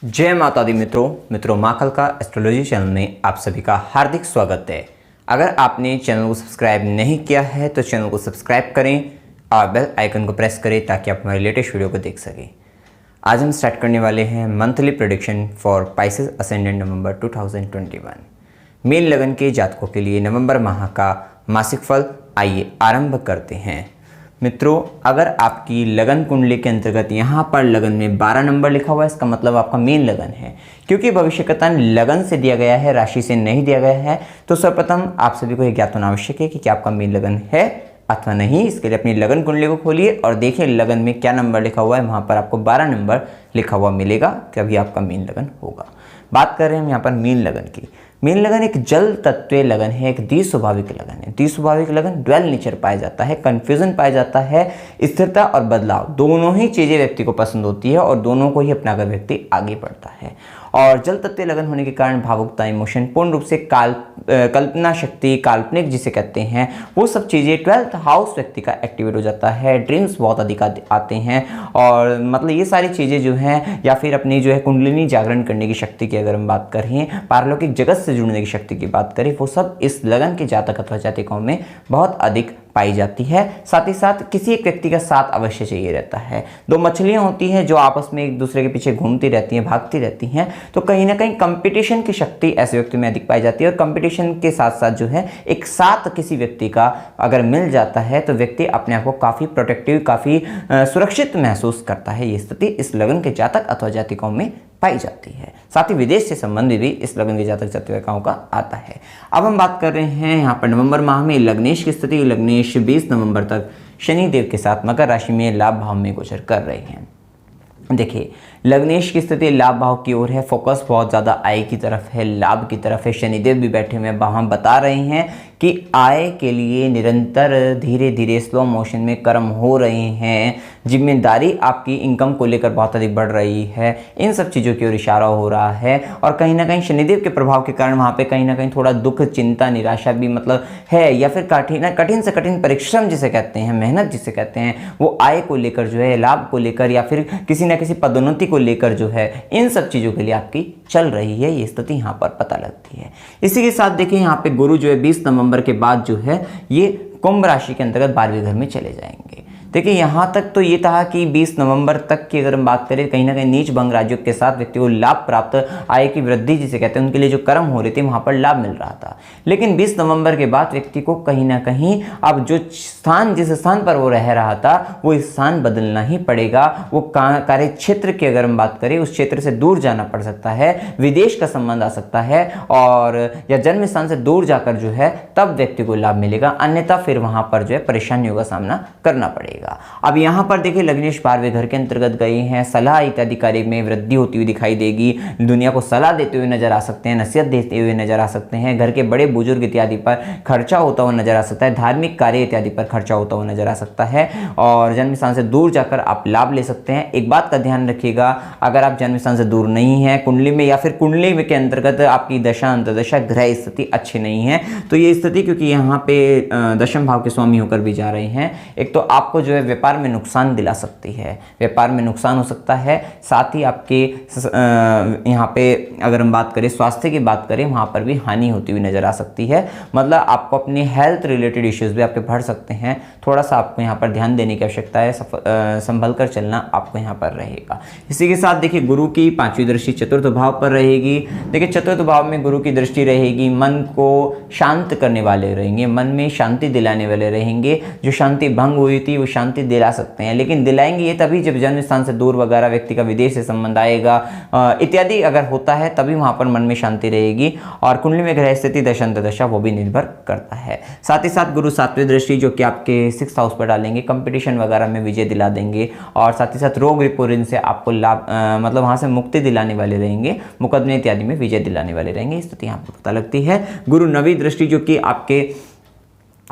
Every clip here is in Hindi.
जय माता दी मित्रों माँ का एस्ट्रोलॉजी चैनल में आप सभी का हार्दिक स्वागत है। अगर आपने चैनल को सब्सक्राइब नहीं किया है तो चैनल को सब्सक्राइब करें और बेल आइकन को प्रेस करें ताकि आप हमारे लेटेस्ट वीडियो को देख सकें। आज हम स्टार्ट करने वाले हैं monthly prediction for Pisces ascendant November 2021। Mean लगन के जातकों के लिए नवंबर माह का मासिक फल आइए आरंभ करते हैं। मित्रों, अगर आपकी लगन कुंडली के अंतर्गत यहाँ पर लगन में 12 नंबर लिखा हुआ है, इसका मतलब आपका मीन लगन है। क्योंकि भविष्य का तान लगन से दिया गया है, राशि से नहीं दिया गया है, तो सर्वप्रथम आप सभी को यह ज्ञात होना आवश्यक है कि क्या आपका मीन लगन है अथवा नहीं। इसके लिए अपनी लगन कुंडली को खोलिए और देखिए लगन में क्या नंबर लिखा हुआ है। वहाँ पर आपको 12 नंबर लिखा हुआ मिलेगा कि अभी आपका मीन लगन होगा। बात कर रहे हैं हम यहाँ पर मीन लगन की। मीन लगन एक जल तत्व लगन है, एक द्विस्वाभाविक लगन है। द्विस्वाभाविक लगन ड्वेल नेचर पाया जाता है, कंफ्यूजन पाया जाता है, स्थिरता और बदलाव दोनों ही चीज़ें व्यक्ति को पसंद होती है और दोनों को ही अपनाकर व्यक्ति आगे बढ़ता है। और जल तत्व लगन होने के कारण भावुकता, इमोशन, पूर्ण रूप से कल्पना शक्ति, काल्पनिक जिसे कहते हैं, वो सब चीज़ें 12th हाउस व्यक्ति का एक्टिवेट हो जाता है। ड्रीम्स बहुत अधिक आते हैं और मतलब ये सारी चीज़ें जो हैं, या फिर अपनी जो है कुंडलिनी जागरण करने की शक्ति की अगर हम बात करें, पारलौकिक जगत से जुड़ने की शक्ति की बात करें, वो सब इस लगन के जातक अथवा जातिकाओं में बहुत अधिक पाई जाती है। साथ ही साथ किसी एक व्यक्ति का साथ अवश्य चाहिए रहता है। दो मछलियां होती हैं जो आपस में एक दूसरे के पीछे घूमती रहती हैं, भागती रहती हैं, तो कहीं ना कहीं कंपटीशन की शक्ति ऐसे व्यक्ति में अधिक पाई जाती है। और कंपटीशन के साथ साथ जो है एक साथ किसी व्यक्ति का अगर मिल जाता है तो व्यक्ति अपने आप को काफ़ी प्रोटेक्टिव, काफ़ी सुरक्षित महसूस करता है। ये स्थिति इस लगन के जातक अथवा जातिकाओं में पाई जाती है। साथ ही विदेश से संबंध भी इस लगन के जातक जातिकाओं का आता है। अब हम बात कर रहे हैं यहाँ पर नवंबर माह में लग्नेश की स्थिति। लग्नेश 20 नवंबर तक शनिदेव के साथ मकर राशि में लाभ भाव में गोचर कर रहे हैं। देखिए, लग्नेश की स्थिति लाभ भाव की ओर है, फोकस बहुत ज़्यादा आय की तरफ है, लाभ की तरफ है। शनिदेव भी बैठे हुए हैं, वहाँ बता रहे हैं कि आय के लिए निरंतर धीरे धीरे स्लो मोशन में कर्म हो रहे हैं। जिम्मेदारी आपकी इनकम को लेकर बहुत अधिक बढ़ रही है। इन सब चीज़ों की ओर इशारा हो रहा है और कहीं ना कहीं शनिदेव के प्रभाव के कारण वहाँ पे कहीं ना कहीं थोड़ा दुख, चिंता, निराशा भी मतलब है, या फिर कठिन से कठिन परिश्रम जिसे कहते हैं, मेहनत जिसे कहते हैं, वो आय को लेकर जो है, लाभ को लेकर, या फिर किसी न किसी पदोन्नति को लेकर जो है, इन सब चीज़ों के लिए आपकी चल रही है। ये स्थिति यहाँ पर पता लगती है। इसी के साथ देखिए यहाँ पे गुरु जो है 20 नवंबर के बाद जो है ये कुंभ राशि के अंतर्गत 12वें घर में चले जाएंगे। देखिए, यहाँ तक तो ये था कि 20 नवंबर तक की अगर हम बात करें, कहीं ना कहीं नीच भंग राज्यों के साथ व्यक्ति को लाभ प्राप्त, आय की वृद्धि जिसे कहते हैं, उनके लिए जो कर्म हो रहे थे वहाँ पर लाभ मिल रहा था। लेकिन 20 नवंबर के बाद व्यक्ति को कहीं ना कहीं अब जो स्थान, जिस स्थान पर वो रह रहा था, वो स्थान बदलना ही पड़ेगा। वो कार्य क्षेत्र की अगर हम बात करें, उस क्षेत्र से दूर जाना पड़ सकता है, विदेश का संबंध आ सकता है, और या जन्म स्थान से दूर जाकर जो है तब व्यक्ति को लाभ मिलेगा, अन्यथा फिर वहाँ पर जो है परेशानियों का सामना करना पड़ेगा। अब यहाँ पर देखिए लग्नेश 12वें घर के अंतर्गत गए हैं। सलाह इत्यादि कार्य में वृद्धि होती हुई दिखाई देगी। दुनिया को सलाह देते हुए नजर आ सकते हैं, नसीहत देते हुए नजर आ सकते हैं। घर के बड़े बुजुर्ग इत्यादि पर खर्चा होता हुआ नजर आ सकता है। धार्मिक कार्य इत्यादि पर खर्चा होता हुआ नजर आ सकता है और जन्म स्थान से दूर जाकर आप लाभ ले सकते हैं। एक बात का ध्यान रखिएगा, अगर आप जन्म स्थान से दूर नहीं है, कुंडली में या फिर कुंडली में के अंतर्गत आपकी दशा अंतर्दशा ग्रह स्थिति अच्छी नहीं है, तो ये स्थिति क्योंकि यहाँ पे दशम भाव के स्वामी होकर भी जा रहे हैं, एक तो आपको जो है व्यापार में नुकसान दिला सकती है, व्यापार में नुकसान हो सकता है। साथ ही आपके यहाँ पे अगर हम बात करें, स्वास्थ्य की बात करें, वहाँ पर भी हानि होती हुई नजर आ सकती है। मतलब आपको अपने हेल्थ रिलेटेड इश्यूज भी आपके बढ़ सकते हैं। थोड़ा सा आपको यहाँ पर ध्यान देने की आवश्यकता है, संभल कर चलना आपको यहाँ पर रहेगा। इसी के साथ देखिए गुरु की 5वीं दृष्टि चतुर्थ भाव पर रहेगी। देखिए चतुर्थ भाव में गुरु की दृष्टि रहेगी, मन को शांत करने वाले रहेंगे, मन में शांति दिलाने वाले रहेंगे। जो शांति भंग हुई थी वो शांति दिला सकते हैं, लेकिन दिलाएंगे ये तभी जब जन्म स्थान से दूर वगैरह व्यक्ति का विदेश से संबंध आएगा इत्यादि अगर होता है, तभी वहां पर मन में शांति रहेगी। और कुंडली में ग्रह स्थिति दशा अंतर्दशा वो भी निर्भर करता है। साथ ही साथ गुरु 7वीं दृष्टि जो कि आपके 6th हाउस पर डालेंगे, कंपटीशन वगैरह में विजय दिला देंगे और साथ ही साथ रोग रिपोर्टिंग से आपको लाभ मतलब वहां से मुक्ति दिलाने वाले रहेंगे, मुकदमे इत्यादि में विजय दिलाने वाले रहेंगे। स्थिति यहाँ पर पता लगती है। गुरु 9वीं दृष्टि जो कि आपके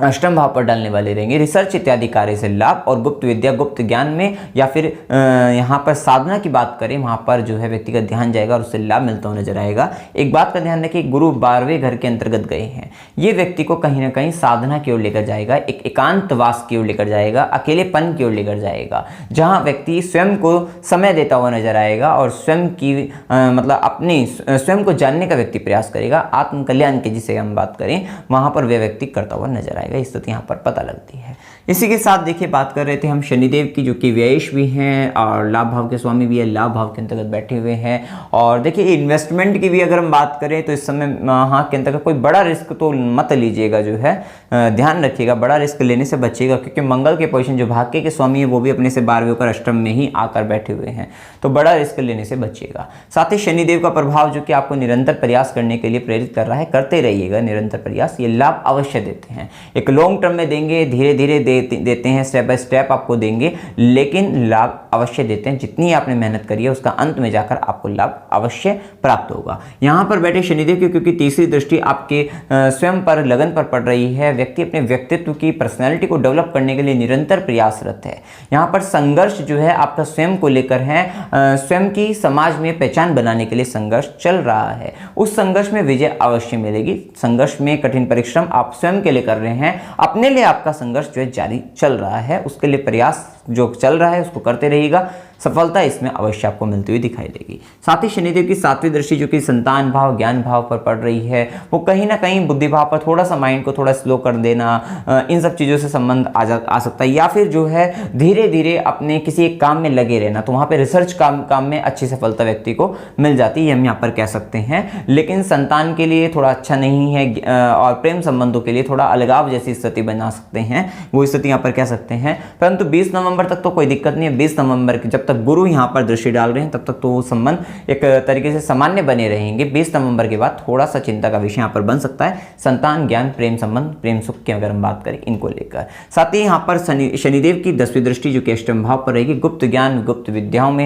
अष्टम भाव पर डालने वाले रहेंगे। रिसर्च इत्यादि कार्य से लाभ और गुप्त विद्या गुप्त ज्ञान में या फिर यहाँ पर साधना की बात करें, वहाँ पर जो है व्यक्ति का ध्यान जाएगा और उससे लाभ मिलता हुआ नजर आएगा। एक बात का ध्यान रखिए, गुरु 12वें घर के अंतर्गत गए हैं, ये व्यक्ति को कहीं ना कहीं साधना की ओर लेकर जाएगा, एक एकांतवास की ओर लेकर जाएगा, अकेलेपन की ओर लेकर जाएगा, जहाँ व्यक्ति स्वयं को समय देता हुआ नजर आएगा और स्वयं की मतलब अपनी स्वयं को जानने का व्यक्ति प्रयास करेगा। आत्म कल्याण की जिसे हम बात करें, वहाँ पर वह व्यक्ति करता हुआ नजर आएगा। इस स्थिति यहाँ पर पता लगती है। इसी के साथ देखिए बात कर रहे थे हम शनिदेव की, जो कि व्ययेश भी हैं और लाभ भाव के स्वामी भी है, लाभ भाव के अंतर्गत बैठे हुए हैं। और देखिए इन्वेस्टमेंट की भी अगर हम बात करें तो इस समय हाँ के अंतर्गत कोई बड़ा रिस्क तो मत लीजिएगा, जो है ध्यान रखिएगा, बड़ा रिस्क लेने से बचिएगा, क्योंकि मंगल के पोजीशन जो भाग्य के स्वामी है वो भी अपने से 12वें होकर अष्टम में ही आकर बैठे हुए हैं, तो बड़ा रिस्क लेने से बचिएगा। साथ ही शनिदेव का प्रभाव जो कि आपको निरंतर प्रयास करने के लिए प्रेरित कर रहा है, करते रहिएगा निरंतर प्रयास, ये लाभ अवश्य देते हैं। एक लॉन्ग टर्म में देंगे, धीरे धीरे देते हैं, स्टेप बाय स्टेप आपको देंगे, लेकिन लाभ अवश्य देते हैं। जितनी आपने मेहनत करी है उसका अंत में जाकर आपको लाभ अवश्य प्राप्त होगा। यहाँ पर बैठे शनिदेव की क्योंकि तीसरी दृष्टि आपके स्वयं पर लगन पर पड़ रही है, व्यक्ति अपने व्यक्तित्व की पर्सनैलिटी को डेवलप करने के लिए निरंतर प्रयासरत है। यहाँ पर संघर्ष जो है आपका स्वयं को लेकर है, स्वयं की समाज में पहचान बनाने के लिए संघर्ष चल रहा है। उस संघर्ष में विजय अवश्य मिलेगी। संघर्ष में कठिन परिश्रम आप स्वयं के लिए कर रहे हैं, अपने लिए आपका संघर्ष जो है जारी चल रहा है, उसके लिए प्रयास जो चल रहा है उसको करते रहिएगा, सफलता इसमें अवश्य आपको मिलती हुई दिखाई देगी। साथ ही शनिदेव की 7वीं दृष्टि जो कि संतान भाव ज्ञान भाव पर पड़ रही है, वो कहीं ना कहीं बुद्धि भाव पर थोड़ा सा माइंड को थोड़ा स्लो कर देना, इन सब चीज़ों से संबंध आ सकता है, या फिर जो है धीरे धीरे अपने किसी एक काम में लगे रहना, तो वहाँ पे रिसर्च काम में अच्छी सफलता व्यक्ति को मिल जाती है, हम यहाँ पर कह सकते हैं। लेकिन संतान के लिए थोड़ा अच्छा नहीं है और प्रेम संबंधों के लिए थोड़ा अलगाव जैसी स्थिति बना सकते हैं, वो स्थिति यहाँ पर कह सकते हैं। परंतु 20 नवंबर तक तो कोई दिक्कत नहीं है। 20 नवंबर की जब तक गुरु यहाँ पर दृष्टि डाल रहे हैं तब तक तो वो संबंध एक तरीके से सामान्य बने रहेंगे। 20 नवंबर के बाद थोड़ा सा चिंता का विषय यहाँ पर बन सकता है, संतान ज्ञान प्रेम संबंध प्रेम सुख की अगर हम बात करें इनको लेकर। साथ ही यहाँ पर शनिदेव की 10वीं दृष्टि जो कि अष्टम भाव पर रहेगी, गुप्त ज्ञान गुप्त विद्याओं में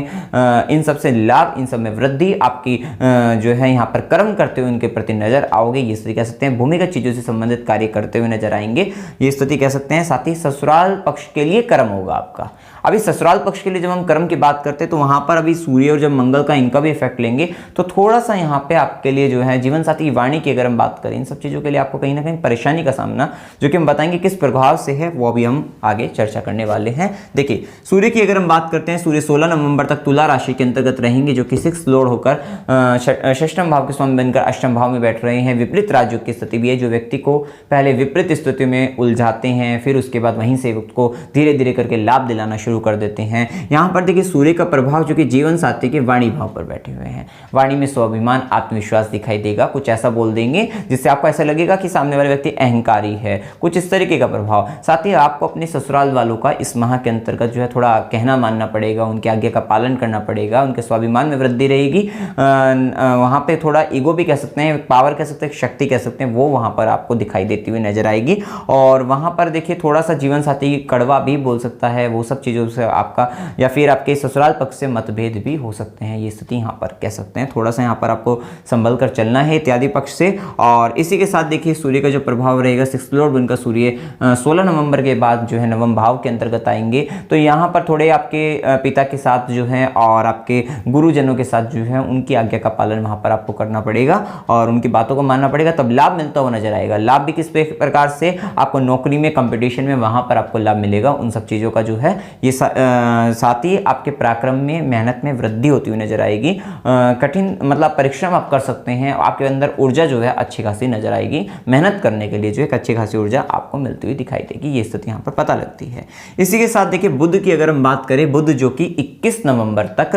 इन सब से लाभ, इन सब में वृद्धि, आपकी जो है यहाँ पर कर्म करते हुए उनके प्रति नजर आओगे, ये स्थिति कह सकते हैं। भूमिगत चीजों से संबंधित कार्य करते हुए नजर आएंगे, ये स्थिति कह सकते हैं। साथ ही ससुराल पक्ष के लिए कर्म होगा आपका। अभी ससुराल पक्ष के लिए जब हम कर्म की बात करते हैं तो वहां पर अभी सूर्य और जब मंगल का इनका भी इफेक्ट लेंगे तो थोड़ा सा यहाँ पे आपके लिए जो है जीवन साथी की वाणी की अगर हम बात करें, इन सब चीजों के लिए आपको कहीं ना कहीं परेशानी का सामना, जो कि हम बताएंगे किस प्रभाव से है, वो अभी हम आगे चर्चा करने वाले हैं। देखिए सूर्य की अगर हम बात करते हैं, सूर्य 16 नवंबर तक तुला राशि के अंतर्गत रहेंगे, जो कि 6 लॉर्ड होकर षष्ठम भाव के स्वामी बनकर अष्टम भाव में बैठ रहे हैं। विपरीत राजयोग की स्थिति भी है, जो व्यक्ति को पहले विपरीत स्थिति में उलझाते हैं, फिर उसके बाद वहीं से उसको धीरे धीरे करके लाभ दिलाना शुरू कर देते हैं। यहाँ पर देखिए सूर्य का प्रभाव जो कि जीवन साथी के वाणी भाव पर बैठे हुए हैं, वाणी में स्वाभिमान आत्मविश्वास दिखाई देगा, कुछ ऐसा बोल देंगे जिससे आपको ऐसा लगेगा कि सामने वाले व्यक्ति अहंकारी है, कुछ इस तरीके का प्रभाव। साथ ही आपको अपने ससुराल वालों का इस माह के अंतर्गत जो है थोड़ा कहना मानना पड़ेगा, उनकी आज्ञा का पालन करना पड़ेगा, उनके स्वाभिमान में वृद्धि रहेगी। वहाँ पे थोड़ा ईगो भी कह सकते हैं, पावर कह सकते हैं, शक्ति कह सकते हैं, वो वहाँ पर आपको दिखाई देती हुई नजर आएगी। और वहाँ पर देखिए थोड़ा सा जीवन साथी कड़वा भी बोल सकता है, वो सब चीज़ों से आपका या फिर आपके ससुराल पक्ष से मतभेद भी हो सकते हैं, ये स्थिति यहाँ पर कह सकते हैं। थोड़ा सा यहाँ पर आपको संभल कर चलना है इत्यादि पक्ष से। और इसी के साथ देखिए सूर्य का जो प्रभाव रहेगा, 6 लॉर्ड बनकर सूर्य 16 नवंबर के बाद जो है नवम भाव के अंतर्गत आएंगे, तो यहाँ पर थोड़े आपके पिता के साथ जो है और आपके गुरुजनों के साथ जो है उनकी आज्ञा का पालन वहाँ पर आपको करना पड़ेगा और उनकी बातों को मानना पड़ेगा, तब लाभ मिलता हुआ नजर आएगा। लाभ भी किस प्रकार से, आपको नौकरी में कंपटीशन में वहाँ पर आपको लाभ मिलेगा, उन सब चीज़ों का जो है ये साथ ही आपके पराक्रम में मेहनत में वृद्धि होती हुई नजर आएगी। कठिन मतलब परिश्रम आप कर सकते हैं, आपके अंदर ऊर्जा जो है अच्छी खासी नजर आएगी, मेहनत करने के लिए जो एक अच्छी खासी ऊर्जा आपको मिलती हुई दिखाई देगी, ये स्थिति यहाँ पर पता लगती है। इसी के साथ देखिए बुध की अगर हम बात करें, बुध जो कि 21 नवंबर तक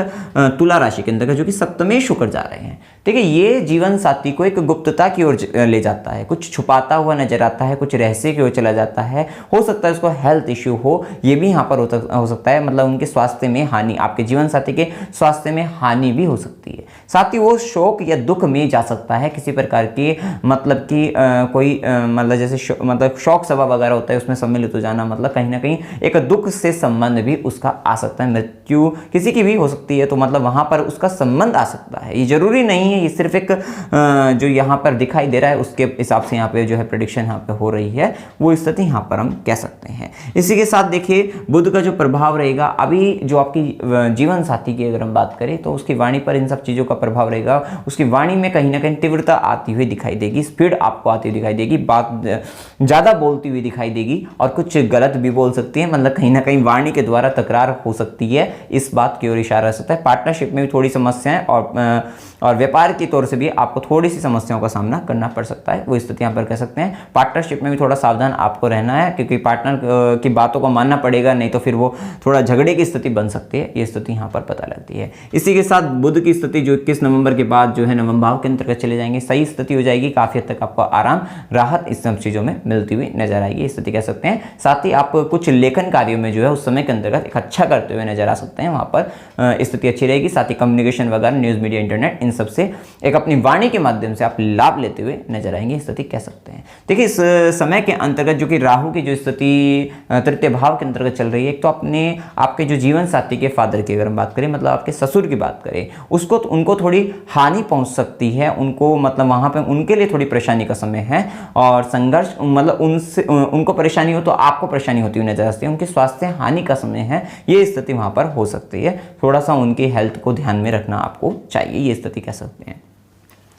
तुला राशि के अंदर जो कि सप्तमेश होकर जा रहे हैं, ठीक है, ये जीवन साथी को एक गुप्तता की ओर ले जाता है, कुछ छुपाता हुआ नजर आता है, कुछ रहस्य की ओर चला जाता है। हो सकता है उसको हेल्थ इश्यू हो, ये भी यहाँ पर हो सकता है, मतलब उनके स्वास्थ्य में हानि, आपके जीवन साथी के स्वास्थ्य में हानि भी हो सकती है। साथ ही वो शोक या दुख में जा सकता है, किसी प्रकार की मतलब कि कोई मतलब जैसे मतलब शोक सभा वगैरह होता है उसमें सम्मिलित हो जाना, मतलब कहीं ना कहीं एक दुख से संबंध भी उसका आ सकता है। मृत्यु किसी की भी हो सकती है, तो मतलब वहां पर उसका संबंध आ सकता है। ये जरूरी नहीं है, ये सिर्फ एक जो यहाँ पर दिखाई दे रहा है उसके हिसाब से यहाँ पे जो है प्रेडिक्शन यहाँ पे हो रही है, वो स्थिति यहाँ पर हम कह सकते हैं। इसी के साथ देखिए बुध का जो प्रभाव रहेगा, अभी जो आपकी जीवन साथी की अगर हम बात करें तो उसकी वाणी पर इन सब चीज़ों का प्रभाव रहेगा। उसकी वाणी में कहीं ना कहीं तीव्रता आती हुई दिखाई देगी, स्पीड आपको आती हुई दिखाई देगी, बात ज़्यादा बोलती हुई दिखाई देगी और कुछ गलत भी बोल सकती है, मतलब कहीं ना कहीं वाणी के द्वारा तकरार हो सकती है, इस बात की ओर इशारा सकता है। पार्टनरशिप में भी थोड़ी समस्याएं और व्यापार की तौर से भी आपको थोड़ी सी समस्याओं का सामना करना पड़ सकता है, वो स्थिति यहाँ पर कह सकते हैं। पार्टनरशिप में भी थोड़ा सावधान आपको रहना है, क्योंकि पार्टनर की बातों को मानना पड़ेगा, नहीं तो फिर वो थोड़ा झगड़े की स्थिति बन सकती है, ये स्थिति यहाँ पर पता लगती है। इसी के साथ बुध की स्थिति जो 21 नवंबर के बाद जो है नवम भाव के अंतर्गत चले जाएंगे, सही स्थिति हो जाएगी, काफी हद तक आपको आराम राहत इस सब चीजों में मिलती हुई नजर आएगी, स्थिति कह सकते हैं। साथ ही आप कुछ लेखन कार्यों में जो है उस समय के अंतर्गत एक अच्छा करते हुए नजर आ सकते हैं, वहां पर स्थिति अच्छी रहेगी। साथ ही कम्युनिकेशन वगैरह, न्यूज मीडिया, इंटरनेट, इन सब से एक अपनी वाणी के माध्यम से आप लाभ लेते हुए नजर आएंगे, स्थिति कह सकते हैं। देखिए इस समय के अंतर्गत जो कि राहु की जो स्थिति तृतीय भाव के अंतर्गत चल रही है, एक तो अपने आपके जो जीवन साथी के फादर की अगर हम बात करें, मतलब आपके ससुर की बात करें, उसको उनको थोड़ी हानि पहुंच सकती है, उनको मतलब वहां पे उनके लिए थोड़ी परेशानी का समय है और संघर्ष, मतलब उनसे उनको परेशानी हो तो आपको परेशानी होती हुई नजर आती है, उनके स्वास्थ्य हानि का समय है, ये स्थिति वहां पर हो सकती है। थोड़ा सा उनकी हेल्थ को ध्यान में रखना आपको चाहिए, ये स्थिति कह सकते हैं।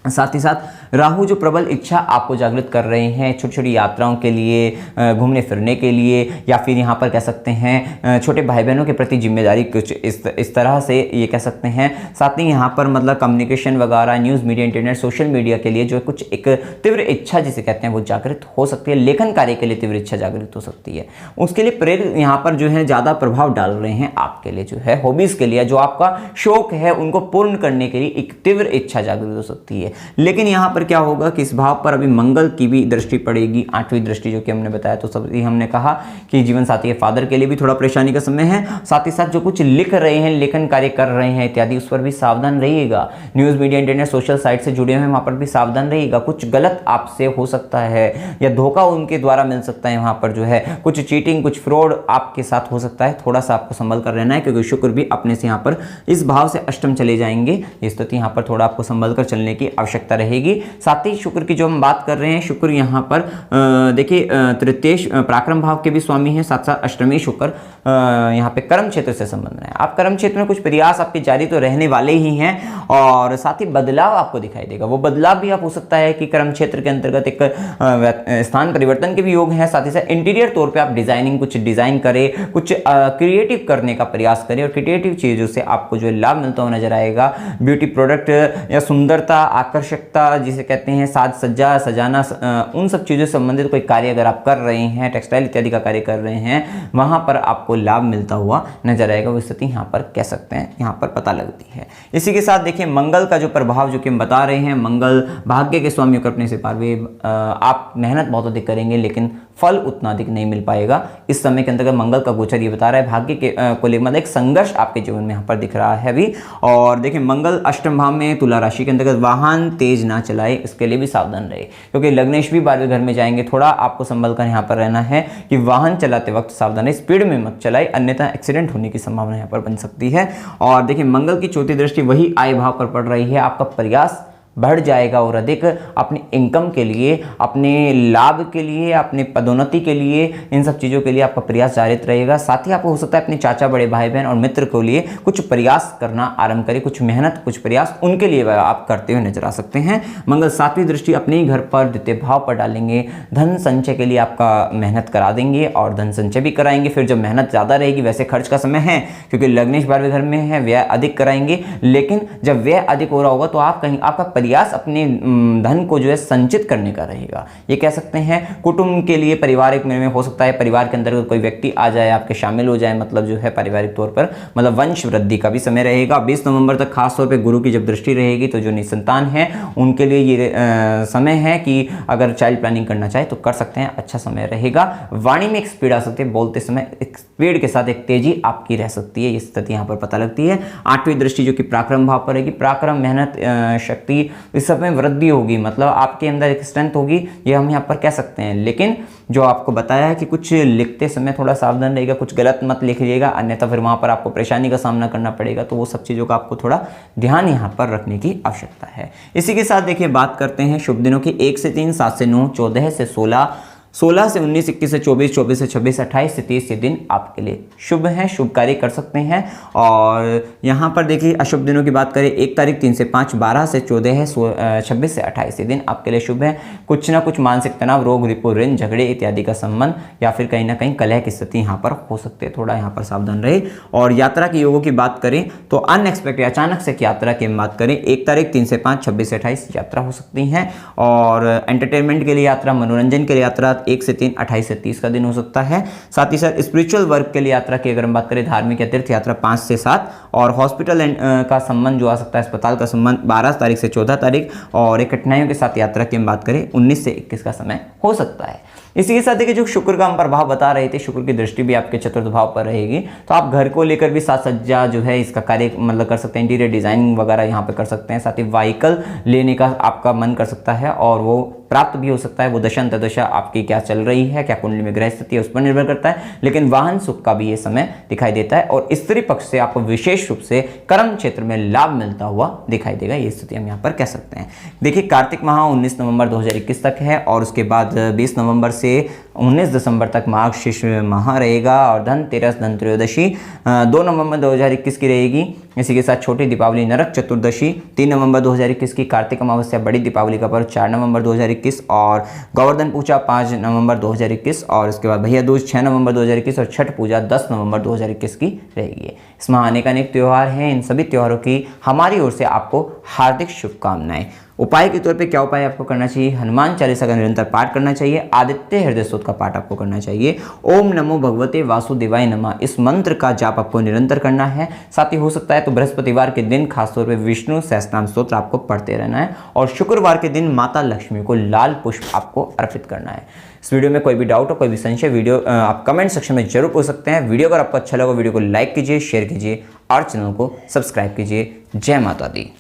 साथ ही साथ राहु जो प्रबल इच्छा आपको जागृत कर रहे हैं छोटी छोटी यात्राओं के लिए, घूमने फिरने के लिए, या फिर यहाँ पर कह सकते हैं छोटे भाई बहनों के प्रति जिम्मेदारी, कुछ इस तरह से ये कह सकते हैं। साथ ही यहाँ पर मतलब कम्युनिकेशन वगैरह, news media, internet, social media के लिए जो कुछ एक तीव्र इच्छा जिसे कहते हैं वो जागृत हो सकती है। लेखन कार्य के लिए तीव्र इच्छा जागृत हो सकती है, उसके लिए प्रेरित यहाँ पर जो है ज़्यादा प्रभाव डाल रहे हैं आपके लिए, जो है हॉबीज़ के लिए, जो आपका शौक है उनको पूर्ण करने के लिए एक तीव्र इच्छा जागृत हो सकती है। लेकिन यहां पर क्या होगा कि इस भाव पर अभी मंगल की भी दृष्टि पड़ेगी, 8वीं दृष्टि जो कि हमने बताया, तो सभी हमने कहा कि जीवन साथी के फादर के लिए भी थोड़ा परेशानी का समय है। साथ ही साथ जो कुछ लिख रहे हैं, लेखन कार्य कर रहे हैं इत्यादि, उस पर भी सावधान रहिएगा। News media, internet, social site से जुड़े हुए हैं, वहां पर भी सावधान रहिएगा। कुछ गलत आपसे हो सकता है या धोखा उनके द्वारा मिल सकता है, वहां पर जो है कुछ चीटिंग, कुछ फ्रॉड आपके साथ हो सकता है, थोड़ा सा आपको संभल कर रहना है, क्योंकि शुक्र भी अपने से यहाँ पर इस भाव से अष्टम चले जाएंगे, इस स्थिति यहाँ पर थोड़ा आपको संभल कर चलने की आवश्यकता रहेगी। साथ ही शुक्र की जो हम बात कर रहे हैं, शुक्र यहाँ पर देखिए तृतीय पराक्रम भाव के भी स्वामी हैं, साथ साथ अष्टमी शुक्र यहाँ पे कर्म क्षेत्र से संबंध है। आप कर्म क्षेत्र में कुछ प्रयास आपके जारी तो रहने वाले ही हैं, और साथ ही बदलाव आपको दिखाई देगा। वो बदलाव भी आप हो सकता है कि कर्म क्षेत्र के अंतर्गत एक स्थान परिवर्तन के भी योग हैं। साथ ही साथ इंटीरियर तौर पे आप डिजाइनिंग, कुछ डिजाइन करें, कुछ क्रिएटिव करने का प्रयास करें, और क्रिएटिव चीजों से आपको जो लाभ मिलता हुआ नजर आएगा। ब्यूटी प्रोडक्ट या सुंदरता, आकर्षकता जिसे कहते हैं, साज सज्जा, सजाना, उन सब चीज़ों से संबंधित कोई कार्य अगर आप कर रहे हैं, टेक्सटाइल इत्यादि का कार्य कर रहे हैं, वहां पर आपको लाभ मिलता हुआ नजर आएगा। वो स्थिति यहाँ पर कह सकते हैं, यहाँ पर पता लगती है। इसी के साथ देखिए मंगल का जो प्रभाव जो कि हम बता रहे हैं, मंगल भाग्य के स्वामी होकर अपने से पारवे, आप मेहनत बहुत अधिक करेंगे लेकिन फल उतना अधिक नहीं मिल पाएगा। इस समय के अंतर्गत मंगल का गोचर ये बता रहा है भाग्य के को लेकर मतलब एक संघर्ष आपके जीवन में यहाँ पर दिख रहा है अभी। और देखिए मंगल अष्टम भाव में तुला राशि के अंतर्गत, वाहन तेज ना चलाए, इसके लिए भी सावधान रहे, क्योंकि लग्नेश भी 12वें घर में जाएंगे। थोड़ा आपको संभल कर यहाँ पर रहना है कि वाहन चलाते वक्त सावधान रहे, स्पीड में मत चलाए, अन्यथा एक्सीडेंट होने की संभावना यहाँ पर बन सकती है। और देखिए मंगल की चौथी दृष्टि वही आय भाव पर पड़ रही है, आपका प्रयास बढ़ जाएगा और अधिक अपनी इनकम के लिए, अपने लाभ के लिए, अपने पदोन्नति के लिए, इन सब चीज़ों के लिए आपका प्रयास जारी रहेगा। साथ ही आपको हो सकता है अपने चाचा, बड़े भाई बहन और मित्र के लिए कुछ प्रयास करना आरंभ करें, कुछ मेहनत, कुछ प्रयास उनके लिए आप करते हुए नजर आ सकते हैं। मंगल 7वीं दृष्टि अपने ही घर पर द्वितीय भाव पर डालेंगे, धन संचय के लिए आपका मेहनत करा देंगे और धन संचय भी कराएंगे। फिर जब मेहनत ज़्यादा रहेगी, वैसे खर्च का समय है क्योंकि लग्नेश 12वें घर में है, व्यय अधिक कराएंगे, लेकिन जब व्यय अधिक हो रहा होगा तो आप कहीं आपका प्रयास अपने धन को जो है संचित करने का रहेगा। ये कह सकते हैं कुटुंब के लिए, पारिवारिक में हो सकता है परिवार के अंदर कोई व्यक्ति आ जाए, आपके शामिल हो जाए, मतलब जो है पारिवारिक तौर पर मतलब वंश वृद्धि का भी समय रहेगा। 20 नवंबर तक खासतौर पे गुरु की जब दृष्टि रहेगी तो जो निसंतान है उनके लिए ये समय है कि अगर चाइल्ड प्लानिंग करना चाहे तो कर सकते हैं, अच्छा समय रहेगा। वाणी में एक स्पीड आ सकती है, बोलते समय एक स्पीड के साथ एक तेजी आपकी रह सकती है, ये स्थिति यहाँ पर पता लगती है। 8वीं दृष्टि जो कि पराक्रम भाव पर रहेगी, पराक्रम, मेहनत, शक्ति, इस सब में वृद्धि होगी, मतलब आपके अंदर एक स्ट्रेंथ होगी, ये हम यहाँ पर कह सकते हैं। लेकिन जो आपको बताया है कि कुछ लिखते समय थोड़ा सावधान रहेगा, कुछ गलत मत लिखिएगा, अन्यथा फिर वहाँ पर आपको परेशानी का सामना करना पड़ेगा। तो वो सब चीज़ों का आपको थोड़ा ध्यान यहाँ पर रखने की आवश्यकता है। इसी के साथ देखिए बात करते हैं शुभ दिनों की। 1 से 3, 7 से 9, 14 से 16, 16 से 19, 21 से 24, 24 से 26, 28 से 30 ये दिन आपके लिए शुभ हैं, शुभ कार्य कर सकते हैं। और यहाँ पर देखिए अशुभ दिनों की बात करें, 1 तारीख 3 से 5, 12 से 14 है, 26 से 28 ये दिन आपके लिए शुभ है। कुछ ना कुछ मानसिक तनाव, रोग, रिपो, ऋण, झगड़े इत्यादि का संबंध या फिर कहीं ना कहीं कलह की स्थिति यहाँ पर हो सकती है, थोड़ा यहाँ पर सावधान रहे। और यात्रा के योगों की बात करें तो अनएक्सपेक्टेड, अचानक से यात्रा की बात करें, 1 तारीख 3 से 5, 26 से 28 यात्रा हो सकती है। और एंटरटेनमेंट के लिए यात्रा, मनोरंजन के लिए यात्रा 1 से 3, 28 से 30 का दिन हो सकता है। साथ ही साथ स्पिरिचुअल वर्क के लिए यात्रा की अगर हम बात करें, धार्मिक या तीर्थ यात्रा 5 से 7, और हॉस्पिटल का संबंध जो आ सकता है, अस्पताल का संबंध 12 तारीख से 14 तारीख, और एक कठिनाइयों के साथ यात्रा की हम बात करें 19 से 21 का समय हो सकता है। इसी के साथ देखिए जो शुक्र का हम प्रभाव बता रहे थे, शुक्र की दृष्टि भी आपके चतुर्थ भाव पर रहेगी, तो आप घर को लेकर भी साज सज्जा जो है इसका कार्य मतलब कर सकते हैं, इंटीरियर डिजाइनिंग वगैरह यहाँ पे कर सकते हैं। साथ ही व्हीकल लेने का आपका मन कर सकता है और वो प्राप्त भी हो सकता है। वो दशा अंतर्दशा आपकी क्या चल रही है, क्या कुंडली में ग्रह स्थिति है, उस पर निर्भर करता है। लेकिन वाहन सुख का भी ये समय दिखाई देता है और स्त्री पक्ष से आपको विशेष रूप से कर्म क्षेत्र में लाभ मिलता हुआ दिखाई देगा, ये स्थिति हम यहाँ पर कह सकते हैं। देखिए कार्तिक माह 19 नवंबर 2021 तक है और उसके बाद 20 नवंबर से 19 दिसंबर तक मार्गशीर्ष माह रहेगा और धनतेरस, धन त्रयोदशी 2 नवंबर 2021 की रहेगी। इसी के साथ छोटी दीपावली, नरक चतुर्दशी 3 नवंबर 2021 की, कार्तिक अमावस्या, बड़ी दीपावली का पर्व 4 नवंबर 2021 और गोवर्धन पूजा 5 नवंबर 2021 और इसके बाद भैया दूज 6 नवंबर 2021 और छठ पूजा 10 नवंबर 2021 की रहेगी। इस माह अनेक अनेक त्यौहार हैं, इन सभी त्योहारों की हमारी ओर से आपको हार्दिक शुभकामनाएं। उपाय के तौर पे क्या उपाय आपको करना चाहिए? हनुमान चालीसा का निरंतर पाठ करना चाहिए, आदित्य हृदय स्तोत्र का पाठ आपको करना चाहिए, ओम नमो भगवते वासुदेवाय नमः इस मंत्र का जाप आपको निरंतर करना है। साथ ही हो सकता है तो बृहस्पतिवार के दिन खासतौर पे विष्णु सहस्त्रनाम स्तोत्र आपको पढ़ते रहना है और शुक्रवार के दिन माता लक्ष्मी को लाल पुष्प आपको अर्पित करना है। इस वीडियो में कोई भी डाउट हो, कोई भी संशय, वीडियो आप कमेंट सेक्शन में जरूर पूछ सकते हैं। वीडियो अगर आपको अच्छा लगा वीडियो को लाइक कीजिए, शेयर कीजिए और चैनल को सब्सक्राइब कीजिए। जय माता दी।